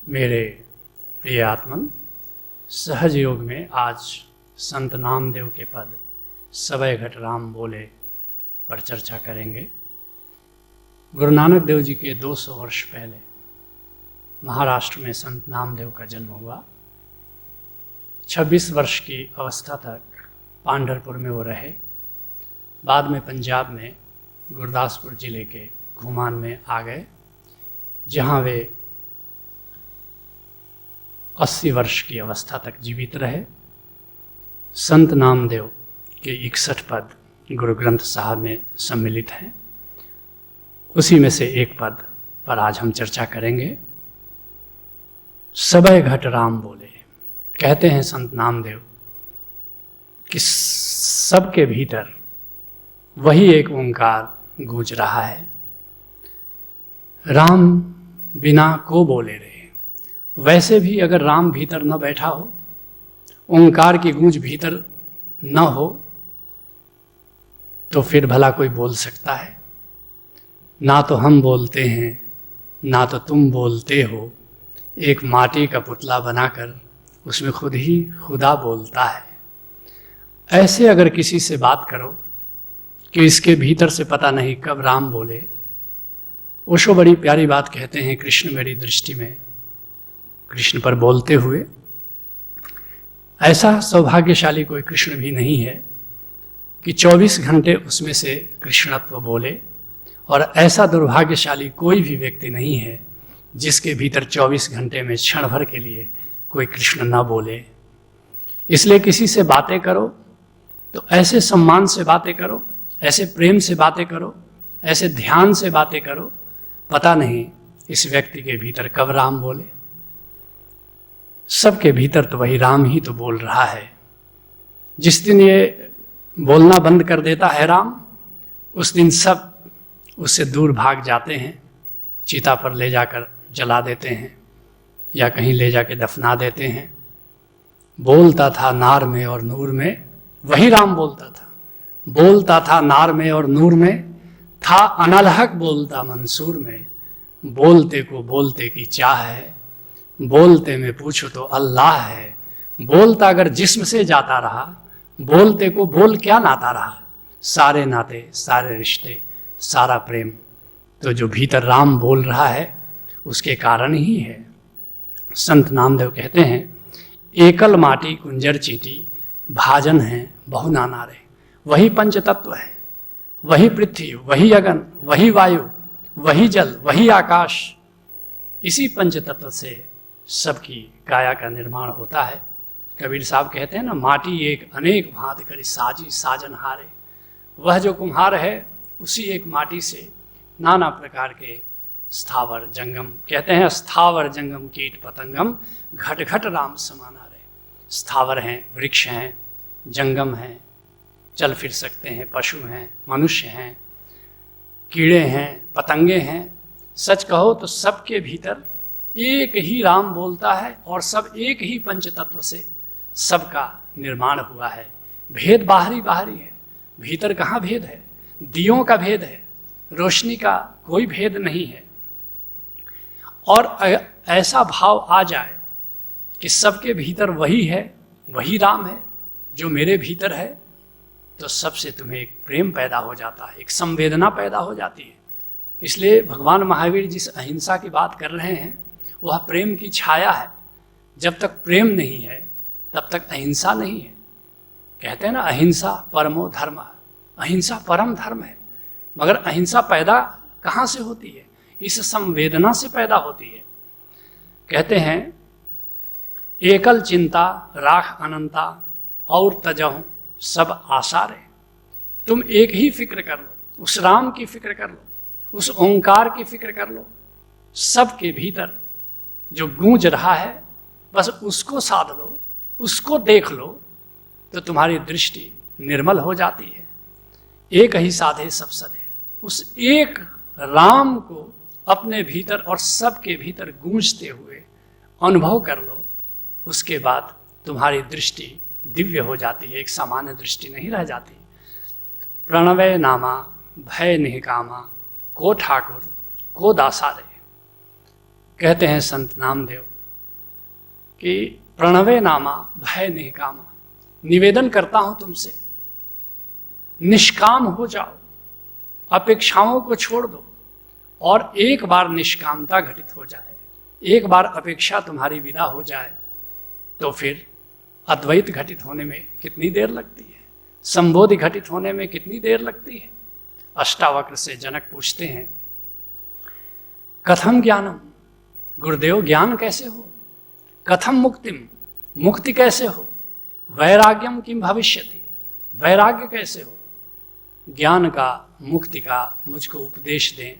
मेरे प्रिय आत्मन, सहज योग में आज संत नामदेव के पद सवै घट राम बोले पर चर्चा करेंगे। गुरु नानक देव जी के 200 वर्ष पहले महाराष्ट्र में संत नामदेव का जन्म हुआ। 26 वर्ष की अवस्था तक पांढरपुर में वो रहे। बाद में पंजाब में गुरदासपुर जिले के घुमान में आ गए, जहाँ वे 80 वर्ष की अवस्था तक जीवित रहे। संत नामदेव के 61 पद गुरु ग्रंथ साहब में सम्मिलित हैं। उसी में से एक पद पर आज हम चर्चा करेंगे। सवै घट राम बोले। कहते हैं संत नामदेव कि सबके भीतर वही एक ओंकार गूंज रहा है। राम बिना को बोले रहे। वैसे भी अगर राम भीतर न बैठा हो, ओंकार की गूंज भीतर न हो, तो फिर भला कोई बोल सकता है? ना तो हम बोलते हैं, ना तो तुम बोलते हो। एक माटी का पुतला बनाकर उसमें खुद ही खुदा बोलता है। ऐसे अगर किसी से बात करो कि इसके भीतर से पता नहीं कब राम बोले। ओशो बड़ी प्यारी बात कहते हैं, कृष्ण मेरी दृष्टि में, कृष्ण पर बोलते हुए, ऐसा सौभाग्यशाली कोई कृष्ण भी नहीं है कि 24 घंटे उसमें से कृष्णत्व बोले, और ऐसा दुर्भाग्यशाली कोई भी व्यक्ति नहीं है जिसके भीतर 24 घंटे में क्षण भर के लिए कोई कृष्ण ना बोले। इसलिए किसी से बातें करो तो ऐसे सम्मान से बातें करो, ऐसे प्रेम से बातें करो, ऐसे ध्यान से बातें करो, पता नहीं इस व्यक्ति के भीतर कब राम बोले। सबके भीतर तो वही राम ही तो बोल रहा है। जिस दिन ये बोलना बंद कर देता है राम, उस दिन सब उससे दूर भाग जाते हैं, चिता पर ले जाकर जला देते हैं या कहीं ले जाके दफना देते हैं। बोलता था नार में और नूर में, वही राम बोलता था। बोलता था नार में और नूर में, था अनलहक बोलता मंसूर में। बोलते को बोलते की चाह है, बोलते में पूछो तो अल्लाह है। बोलता अगर जिस्म से जाता रहा, बोलते को बोल क्या नाता रहा। सारे नाते, सारे रिश्ते, सारा प्रेम तो जो भीतर राम बोल रहा है उसके कारण ही है। संत नामदेव कहते हैं, एकल माटी कुंजर चींटी, भाजन है बहु नाना रे। वही पंच तत्व है, वही पृथ्वी, वही अगन, वही वायु, वही जल, वही आकाश। इसी पंच तत्व से सबकी काया का निर्माण होता है। कबीर साहब कहते हैं ना, माटी एक अनेक भांत करी साजी साजन हारे। वह जो कुम्हार है उसी एक माटी से नाना प्रकार के स्थावर जंगम, कहते हैं स्थावर जंगम कीट पतंगम, घट घट राम समाना रे। स्थावर हैं, वृक्ष हैं, जंगम हैं, चल फिर सकते हैं, पशु हैं, मनुष्य हैं, कीड़े हैं, पतंगे हैं। सच कहो तो सबके भीतर एक ही राम बोलता है और सब एक ही पंच तत्व से सबका निर्माण हुआ है। भेद बाहरी बाहरी है, भीतर कहाँ भेद है? दियों का भेद है, रोशनी का कोई भेद नहीं है। और ऐसा भाव आ जाए कि सबके भीतर वही है, वही राम है जो मेरे भीतर है, तो सबसे तुम्हें एक प्रेम पैदा हो जाता है, एक संवेदना पैदा हो जाती है। इसलिए भगवान महावीर जिस अहिंसा की बात कर रहे हैं वह प्रेम की छाया है। जब तक प्रेम नहीं है तब तक अहिंसा नहीं है। कहते हैं ना, अहिंसा परमो धर्म। अहिंसा परम धर्म है, मगर अहिंसा पैदा कहाँ से होती है? इस संवेदना से पैदा होती है। कहते हैं, एकल चिंता राख अनंता और तजहूँ सब आसार है। तुम एक ही फिक्र कर लो, उस राम की फिक्र कर लो, उस ओंकार की फिक्र कर लो। सबके भीतर जो गूंज रहा है बस उसको साध लो, उसको देख लो, तो तुम्हारी दृष्टि निर्मल हो जाती है। एक ही साधे सब सधे। उस एक राम को अपने भीतर और सबके भीतर गूंजते हुए अनुभव कर लो, उसके बाद तुम्हारी दृष्टि दिव्य हो जाती है, एक सामान्य दृष्टि नहीं रह जाती। प्रणवय नामा भय निहकामा, को ठाकुर को दासारे। कहते हैं संत नामदेव, कि प्रणवे नामा भय निकामा, निवेदन करता हूं तुमसे निष्काम हो जाओ, अपेक्षाओं को छोड़ दो, और एक बार निष्कामता घटित हो जाए, एक बार अपेक्षा तुम्हारी विदा हो जाए, तो फिर अद्वैत घटित होने में कितनी देर लगती है, संबोधि घटित होने में कितनी देर लगती है। अष्टावक्र से जनक पूछते हैं, कथम ज्ञानम, गुरुदेव ज्ञान कैसे हो, कथम मुक्तिम, मुक्ति कैसे हो, वैराग्यम किम भविष्यति, वैराग्य कैसे हो, ज्ञान का मुक्ति का मुझको उपदेश दें,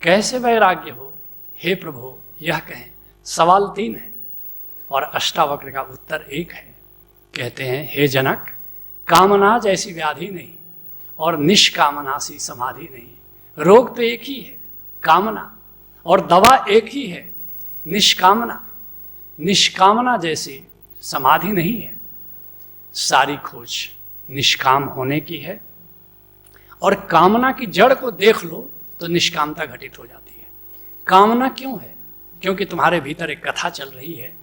कैसे वैराग्य हो हे प्रभु यह कहें। सवाल 3 है और अष्टावक्र का उत्तर 1 है। कहते हैं, हे जनक, कामना जैसी व्याधि नहीं और निष्कामना सी समाधि नहीं। रोग तो एक ही है, कामना, और दवा एक ही है, निष्कामना। निष्कामना जैसी समाधि नहीं है। सारी खोज निष्काम होने की है, और कामना की जड़ को देख लो तो निष्कामता घटित हो जाती है। कामना क्यों है? क्योंकि तुम्हारे भीतर एक कथा चल रही है,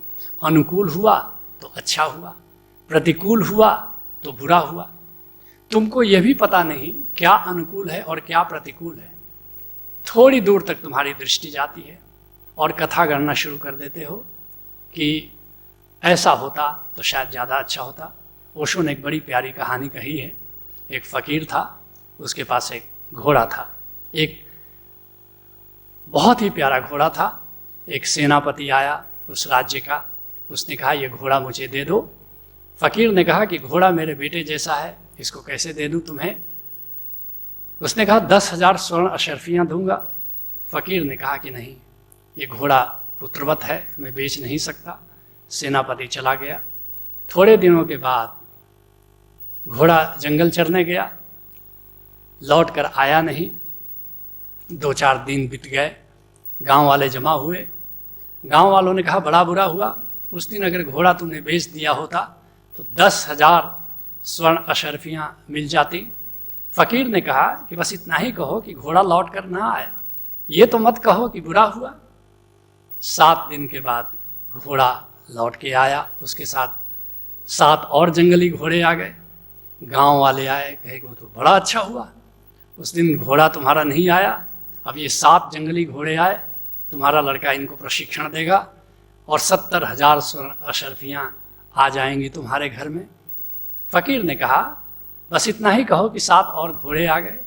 अनुकूल हुआ तो अच्छा हुआ, प्रतिकूल हुआ तो बुरा हुआ। तुमको यह भी पता नहीं क्या अनुकूल है और क्या प्रतिकूल है। थोड़ी दूर तक तुम्हारी दृष्टि जाती है और कथा गणना शुरू कर देते हो कि ऐसा होता तो शायद ज़्यादा अच्छा होता। ओशो ने एक बड़ी प्यारी कहानी कही है। एक फ़कीर था, उसके पास एक घोड़ा था, एक बहुत ही प्यारा घोड़ा था। एक सेनापति आया उस राज्य का, उसने कहा ये घोड़ा मुझे दे दो। फ़कीर ने कहा कि घोड़ा मेरे बेटे जैसा है, इसको कैसे दे दूं तुम्हें। उसने कहा 10,000 स्वर्ण अशर्फियाँ दूंगा। फ़कीर ने कहा कि नहीं, ये घोड़ा पुत्रवत है, मैं बेच नहीं सकता। सेनापति चला गया। थोड़े दिनों के बाद घोड़ा जंगल चरने गया, लौट कर आया नहीं। 2-4 दिन बीत गए, गांव वाले जमा हुए। गांव वालों ने कहा बड़ा बुरा हुआ, उस दिन अगर घोड़ा तुमने बेच दिया होता तो 10,000 स्वर्ण अशर्फियाँ मिल जाती। फ़कीर ने कहा कि बस इतना ही कहो कि घोड़ा लौट कर ना आया, ये तो मत कहो कि बुरा हुआ। 7 दिन के बाद घोड़ा लौट के आया, उसके साथ 7 और जंगली घोड़े आ गए। गांव वाले आए, कहे कि वो तो बड़ा अच्छा हुआ, उस दिन घोड़ा तुम्हारा नहीं आया, अब ये 7 जंगली घोड़े आए, तुम्हारा लड़का इनको प्रशिक्षण देगा और 70,000 स्वर्ण अशर्फियाँ आ जाएंगी तुम्हारे घर में। फ़कीर ने कहा बस इतना ही कहो कि 7 और घोड़े आ गए,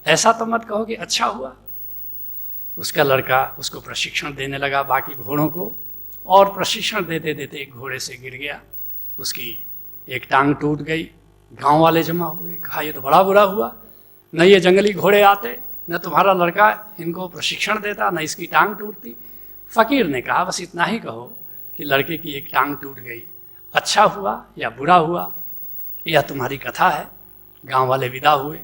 ऐसा तो मत कहो कि अच्छा हुआ। उसका लड़का उसको प्रशिक्षण देने लगा बाकी घोड़ों को, और प्रशिक्षण देते देते एक घोड़े से गिर गया, उसकी एक टांग टूट गई। गांव वाले जमा हुए, कहा ये तो बड़ा बुरा हुआ, न ये जंगली घोड़े आते, न तुम्हारा लड़का इनको प्रशिक्षण देता, न इसकी टांग टूटती। फ़कीर ने कहा बस इतना ही कहो कि लड़के की एक टांग टूट गई, अच्छा हुआ या बुरा हुआ, यह तुम्हारी कथा है। गांव वाले विदा हुए।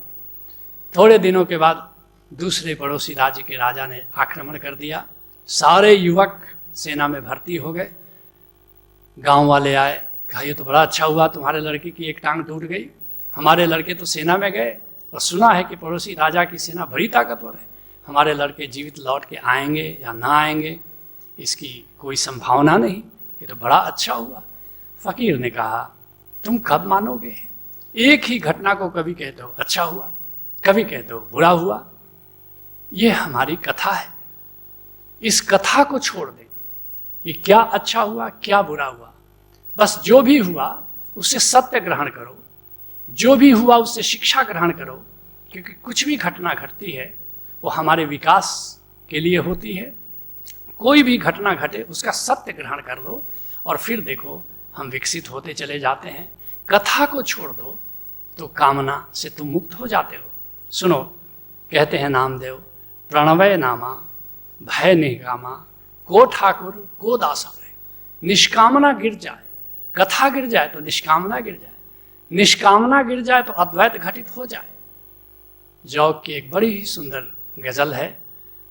थोड़े दिनों के बाद दूसरे पड़ोसी राज्य के राजा ने आक्रमण कर दिया, सारे युवक सेना में भर्ती हो गए। गांव वाले आए, कहा ये तो बड़ा अच्छा हुआ, तुम्हारे लड़के की एक टांग टूट गई, हमारे लड़के तो सेना में गए और सुना है कि पड़ोसी राजा की सेना बड़ी ताकतवर है, हमारे लड़के जीवित लौट के आएंगे या ना आएंगे इसकी कोई संभावना नहीं, ये तो बड़ा अच्छा हुआ। फ़कीर ने कहा तुम कब मानोगे? एक ही घटना को कभी कहते हो अच्छा हुआ, कभी कहते हो बुरा हुआ। ये हमारी कथा है, इस कथा को छोड़ दें कि क्या अच्छा हुआ क्या बुरा हुआ। बस जो भी हुआ उससे सत्य ग्रहण करो, जो भी हुआ उससे शिक्षा ग्रहण करो, क्योंकि कुछ भी घटना घटती है वो हमारे विकास के लिए होती है। कोई भी घटना घटे उसका सत्य ग्रहण कर लो और फिर देखो हम विकसित होते चले जाते हैं। कथा को छोड़ दो तो कामना से तुम मुक्त हो जाते हो। सुनो, कहते हैं नामदेव, प्रणवय नामा भय निकामा, को ठाकुर को दासारे। निष्कामना गिर जाए, कथा गिर जाए तो निष्कामना गिर जाए, निष्कामना गिर जाए तो अद्वैत घटित हो जाए। जौक की एक बड़ी ही सुंदर गज़ल है,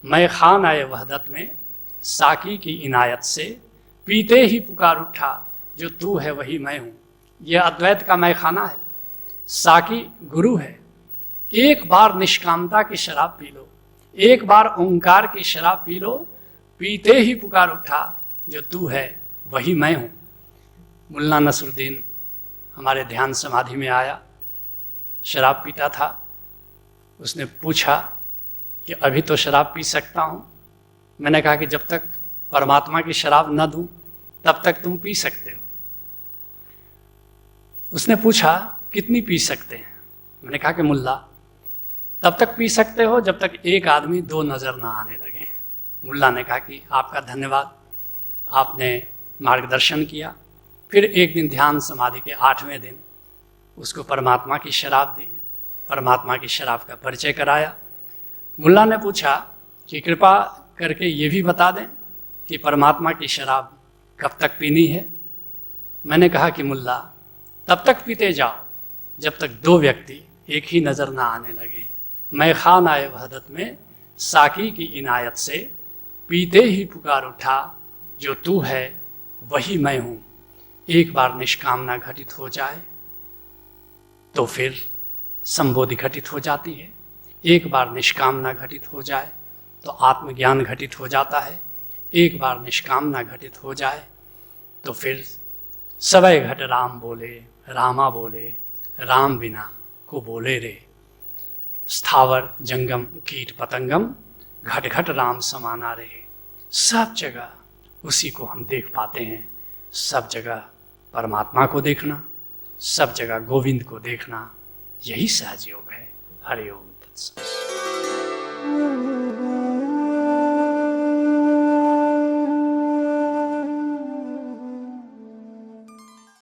मैं खान आए वहदत में साकी की इनायत से, पीते ही पुकार उठा जो तू है वही मैं हूँ। यह अद्वैत का मैं खाना है, साकी गुरु है। एक बार निष्कामता की शराब पी लो, एक बार ओंकार की शराब पी लो, पीते ही पुकार उठा जो तू है वही मैं हूँ। मुल्ला नसरुद्दीन हमारे ध्यान समाधि में आया, शराब पीता था। उसने पूछा कि अभी तो शराब पी सकता हूँ। मैंने कहा कि जब तक परमात्मा की शराब न दूं तब तक तुम पी सकते हो। उसने पूछा कितनी पी सकते हैं? मैंने कहा कि मुल्ला तब तक पी सकते हो जब तक एक आदमी दो नज़र ना आने लगे। मुल्ला ने कहा कि आपका धन्यवाद, आपने मार्गदर्शन किया। फिर एक दिन ध्यान समाधि के 8वें दिन उसको परमात्मा की शराब दी, परमात्मा की शराब का परिचय कराया। मुल्ला ने पूछा कि कृपा करके ये भी बता दें कि परमात्मा की शराब कब तक पीनी है? मैंने कहा कि मुल्ला तब तक पीते जाओ जब तक दो व्यक्ति एक ही नज़र ना आने लगे। मैं खानाए वहदत में साकी की इनायत से पीते ही पुकार उठा, जो तू है वही मैं हूँ। एक बार निष्कामना घटित हो जाए तो फिर संबोधि घटित हो जाती है। एक बार निष्कामना घटित हो जाए तो आत्मज्ञान घटित हो जाता है। एक बार निष्कामना घटित हो जाए तो फिर सवै घट राम बोले, रामा बोले, राम बिना को बोले रे। स्थावर जंगम कीट पतंगम, घट घट राम समाना रे। सब जगह उसी को हम देख पाते हैं। सब जगह परमात्मा को देखना, सब जगह गोविंद को देखना, यही सहज योग है। हरि ओम तत्सत।